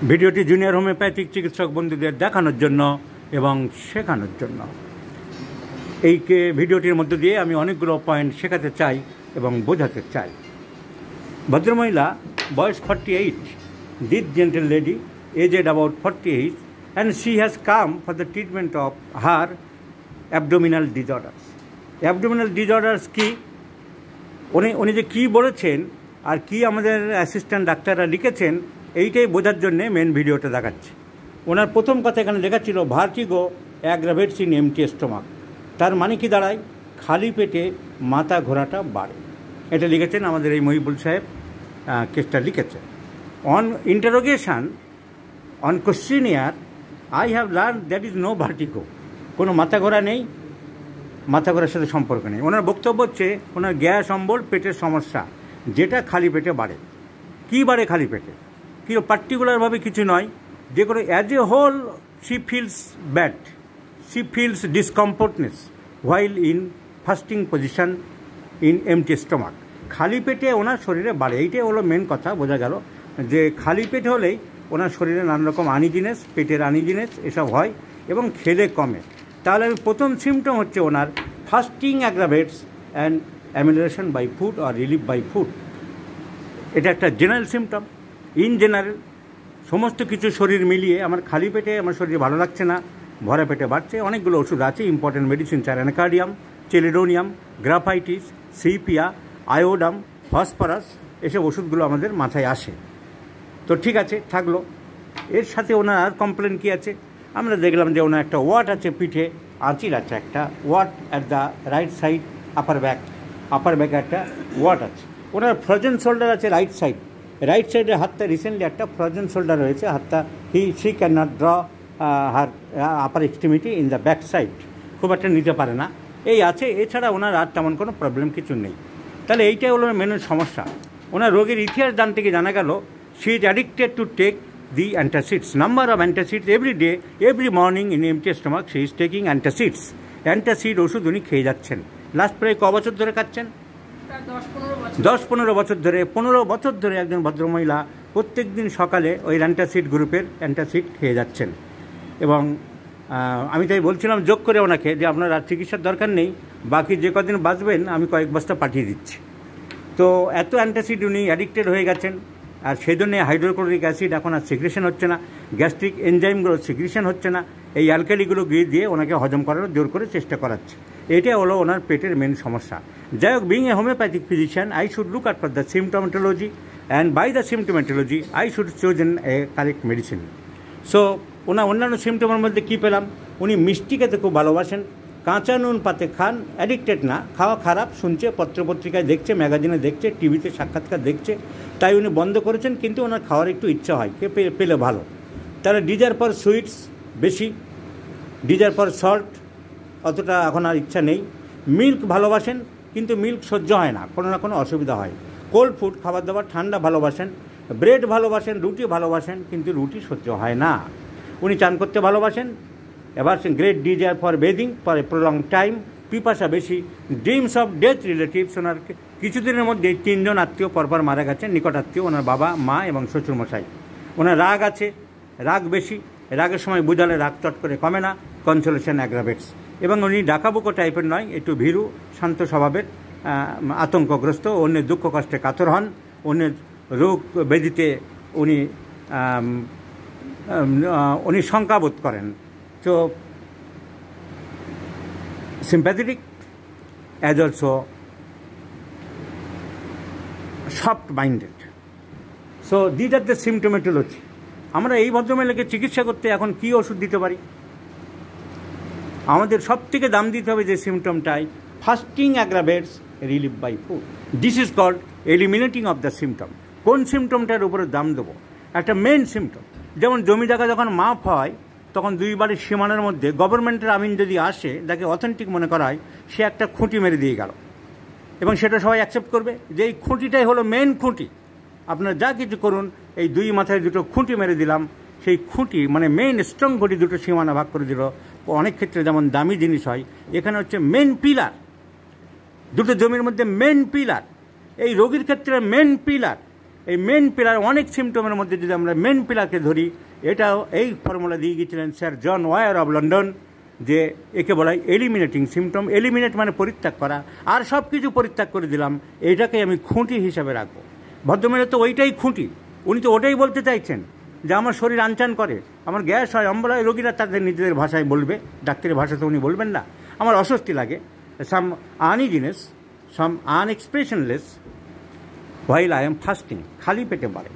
ভিডিওটি junior homeopathic চিকিৎসক বন্ধুদের দেখানোর জন্য এবং শেখানোর জন্য। এই ভিডিওটির মধ্য দিয়ে আমি অনেকগুলো পয়েন্ট শেখাতে চাই এবং বোঝাতে চাই। ভদ্রমহিলা, বয়স 48, this gentle lady aged about 48, and she has come for the treatment of her abdominal disorders. Abdominal disorders কি, উনি যে কী বলেছেন আর কি আমাদের অ্যাসিস্ট্যান্ট ডাক্তাররা লিখেছেন এইটাই বোঝার জন্যে মেন ভিডিওটা দেখাচ্ছি। ওনার প্রথম কথা এখানে লেখা ছিল vertigo aggravates in empty stomach. তার মানে কি দাঁড়ায়? খালি পেটে মাথা ঘোরাটা বাড়ে। এটা লিখেছেন আমাদের এই মহিবুল সাহেব, কেসটা লিখেছে। On interrogation, on questionnaire, I have learn that is no vertigo. কোনো মাথা ঘোরা নেই, মাথা ঘোরার সাথে সম্পর্ক নেই। ওনার বক্তব্য হচ্ছে ওনার গ্যাস অম্বল, পেটের সমস্যা, যেটা খালি পেটে বাড়ে। কী বাড়ে খালি পেটে? কি পার্টিকুলারভাবে কিছু নয়, যে কোনো as a whole she feels bad, she feels discomfortness while in fasting position in empty stomach. খালি পেটে ওনার শরীরে বাড়ে, এইটাই হলো মেন কথা। বোঝা গেল যে খালি পেটে হলেই ওনার শরীরে নানা রকম আনইজিনেস, পেটের আনইজিনেস এসব হয় এবং খেলে কমে। তাহলে আমি প্রথম সিমটম হচ্ছে ওনার fasting aggravates and amelioration by food or relief by food. এটা একটা জেনারেল সিমটম। ইন জেনারেল সমস্ত কিছু শরীর মিলিয়ে আমার খালি পেটে আমার শরীর ভালো লাগছে না, ভরা পেটে বাড়ছে। অনেকগুলো ওষুধ আছে, important medicine, anacardium, chelidonium, graphites, sepia, iodum, phosphorus, এসব ওষুধগুলো আমাদের মাথায় আসে। তো ঠিক আছে, থাকলো। এর সাথে ওনার আর কমপ্লেন কী আছে? আমরা দেখলাম যে ওনার একটা ওয়াট আছে পিঠে, আঁচিল আছে একটা wart at the right side upper ব্যাকে একটা ওয়াট আছে। ওনার ফ্রোজেন শোল্ডার আছে রাইট সাইডের হাতটা রিসেন্টলি একটা ফ্রোজেন শোল্ডার হয়েছে। হাতটা she can not draw her upper extremity in the back side, খুব একটা নিতে পারে না, এই আছে। এছাড়া ওনার আর তেমন কোনো প্রবলেম কিছু নেই। তাহলে এইটাই হলো মেন সমস্যা। ওনার রোগের ইতিহাস জানতে গিয়ে জানা গেল she is addicted to take the antacids, number of antacids every day, every morning in empty stomach she is taking antacids. Antacid ওষুধ উনি খেয়ে যাচ্ছেন। লাস্ট প্রায় ক বছর ধরে খাচ্ছেন? 10-15 বছর ধরে। 15 বছর ধরে একজন ভদ্রমহিলা প্রত্যেক দিন সকালে ওই অ্যান্টাসিড গ্রুপের অ্যান্টাসিড খেয়ে যাচ্ছেন। এবং আমি তাই বলছিলাম যোগ করে ওনাকে যে আপনার আর চিকিৎসার দরকার নেই, বাকি যে কদিন বাঁচবেন আমি কয়েক বস্তা পাঠিয়ে দিচ্ছি। তো এত অ্যান্টাসিড উনি অ্যাডিক্টেড হয়ে গেছেন, আর সেই জন্যে হাইড্রোক্লোরিক অ্যাসিড এখন আর সিক্রেশন হচ্ছে না, গ্যাস্ট্রিক এনজাইমগুলো সিক্রেশন হচ্ছে না, এই অ্যালকালিগুলো দিয়ে ওনাকে হজম করার জোর করে চেষ্টা করাচ্ছে। এটাই হলো ওনার পেটের মেন সমস্যা। যাই হোক, being a homeopathic physician I should look at for the symptomatology, and by the symptomatology I should chosen a correct medicine. So ওনার অন্যান্য সিমটমের মধ্যে কী পেলাম? উনি মিষ্টি খেতে খুব ভালোবাসেন, কাঁচা নুন পাতে খান, অ্যাডিক্টেড না, খাওয়া খারাপ শুনছে, পত্রপত্রিকায় দেখছে, ম্যাগাজিনে দেখছে, টিভিতে সাক্ষাৎকার দেখছে, তাই উনি বন্ধ করেছেন। কিন্তু ওনার খাওয়ার একটু ইচ্ছা হয়, কে পেলে ভালো। তাহলে ডিজার ফর সুইটস বেশি, ডিজার ফর সল্ট অতটা এখন আর ইচ্ছা নেই। মিল্ক ভালোবাসেন, কিন্তু মিল্ক সহ্য হয় না, কোনো না কোনো অসুবিধা হয়। কোল্ড ফুড, খাবার দাবার ঠান্ডা ভালোবাসেন, ব্রেড ভালোবাসেন, রুটি ভালোবাসেন, কিন্তু রুটি সহ্য হয় না। উনি চান করতে ভালোবাসেন, এবার great desire for bathing for a prolong time, পিপাসা বেশি, ড্রিমস অফ ডেথ রিলেটিভস। ওনার কিছুদিনের মধ্যে 3 জন আত্মীয় পরপর মারা গেছেন, নিকট আত্মীয়, ওনার বাবা, মা এবং শ্বশুরমশাই। ওনার রাগ আছে, রাগ বেশি, রাগের সময় বুঝালে রাগ চট করে কমে না, কনসোলেশন অ্যাগ্রাভেটস। এবং উনি ডাকাবুকো টাইপের নয়, একটু ভীরু শান্ত স্বভাবের, আতঙ্কগ্রস্ত, অন্যের দুঃখ কষ্টে কাতর হন, অন্যের রোগ ব্যাধিতে উনি শঙ্কাবোধ করেন। তো sympathetic as also soft-minded. So these are the symptomatology. আমরা এই ভদ্রমহিলাকে চিকিৎসা করতে এখন কী ওষুধ দিতে পারি? আমাদের সব থেকে দাম দিতে হবে যে সিমটমটাই, fasting aggravates relief by food. This is called eliminating of the symptom. কোন সিমটমটার উপরে দাম দেবো? একটা মেন সিমটম, যেমন জমি জায়গা যখন মাপ হয় তখন দুই বাড়ির সীমানার মধ্যে গভর্নমেন্টের আমিন যদি আসে, যাকে অথেন্টিক মনে করা হয়, সে একটা খুঁটি মেরে দিয়ে গেল এবং সেটা সবাই অ্যাকসেপ্ট করবে যে এই খুঁটিটাই হলো মেন খুঁটি। আপনারা যা কিছু করুন, এই দুই মাথায় দুটো খুঁটি মেরে দিলাম, সেই খুঁটি মানে মেন স্ট্রং খুঁটি দুটো সীমানা ভাগ করে দিল। অনেক ক্ষেত্রে যেমন দামি জিনিস হয়, এখানে হচ্ছে মেন পিলার, দুটো জমির মধ্যে মেন পিলার। এই রোগীর ক্ষেত্রে মেন পিলার এই মেন পিলার, অনেক সিমটমের মধ্যে যদি আমরা মেন পিলারকে ধরি, এটাও এই ফর্মুলা দিয়ে গিয়েছিলেন Sir John War of London, যে একে বলা হয় এলিমিনেটিং সিমটম। এলিমিনেট মানে পরিত্যাগ করা, আর সব কিছু পরিত্যাগ করে দিলাম, এইটাকে আমি খুঁটি হিসাবে রাখবো। ভদ্রমহিলা তো ওইটাই খুঁটি, উনি তো ওটাই বলতে চাইছেন যে আমার শরীর আনচান করে, আমার গ্যাস হয়, অম্বল হয়, রোগীরা তাদের নিজেদের ভাষায় বলবে, ডাক্তারের ভাষাতে উনি বলবেন না। আমার অস্বস্তি লাগে, some uneasiness, some unexpressionless while I am fasting, খালি পেটে বাড়ে।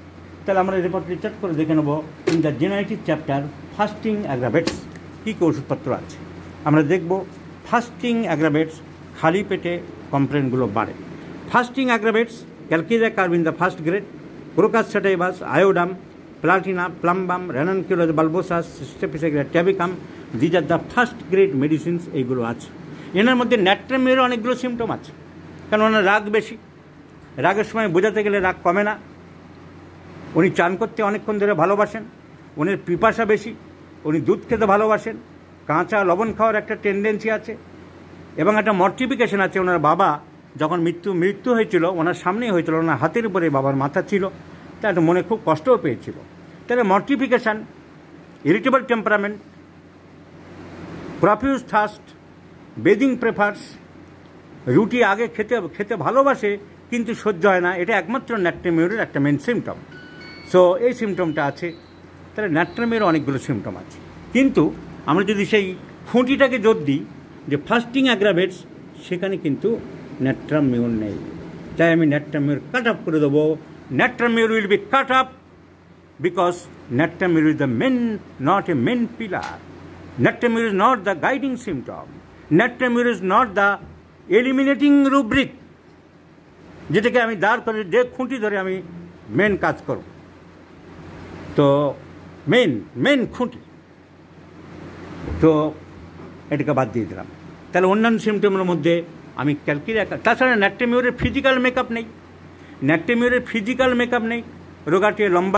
তাহলে আমরা রিপোর্ট রিচার্জ করে দেখে নেবো in the generative chapter fasting aggravates কী কী ওষুধপত্র আছে। আমরা দেখব ফাস্টিং অ্যাগ্রাভেটস, খালি পেটে কমপ্লেনগুলো বাড়ে। Fasting aggravates calcarea carb in the first grade, crocus sativus, iodum, platina, plumbum, ranunculus bulbosus, staphysagria tabacum, these are the first grade medicines, এইগুলো আছে। এনার মধ্যে ন্যাট্রামিয়ারও অনেকগুলো সিমটম আছে, কারণ ওনার রাগ বেশি, রাগের সময় বোঝাতে গেলে রাগ কমে না, উনি চান করতে অনেকক্ষণ ধরে ভালোবাসেন, উনি পিপাসা বেশি, উনি দুধ খেতে ভালোবাসেন, কাঁচা লবণ খাওয়ার একটা টেন্ডেন্সি আছে, এবং একটা মর্টিফিকেশন আছে। ওনার বাবা যখন মৃত্যু হয়েছিল, ওনার সামনেই হয়েছিল, ওনার হাতের উপরে বাবার মাথা ছিল, তা একটা মনে খুব কষ্টও পেয়েছিল। তাহলে mortification, irritable temperament, profuse thirst, bathing prefers, রুটি আগে খেতে ভালোবাসে কিন্তু সহ্য হয় না, এটা একমাত্র ন্যাট্রামিউরের একটা মেন সিমটম। সো এই সিমটমটা আছে। তাহলে ন্যাট্রামিউরের অনেকগুলো সিমটম আছে, কিন্তু আমরা যদি সেই খুঁটিটাকে জোর দিই যে ফাস্টিং অ্যাগ্রাভেটস, সেখানে কিন্তু ন্যাট্রামিউর নেই। তাই আমি ন্যাট্রামিউর কাট আপ করে দেবো। Natrum mur will be cut up because natrum mur is the main, not a main pillar. Natrum mur is not the guiding symptom. Natrum mur is not the eliminating rubric, যেটাকে আমি দাঁড় করে, যে খুঁটি ধরে আমি মেন কাজ করব। তো মেন খুঁটি, তো এটাকে বাদ দিয়ে দিলাম। তাহলে অন্যান্য সিমটমের মধ্যে আমি ক্যালকিরিয়া, তাছাড়া ন্যাট্রামিউরের ফিজিক্যাল মেকআপ নেই, রোগাটি লম্বা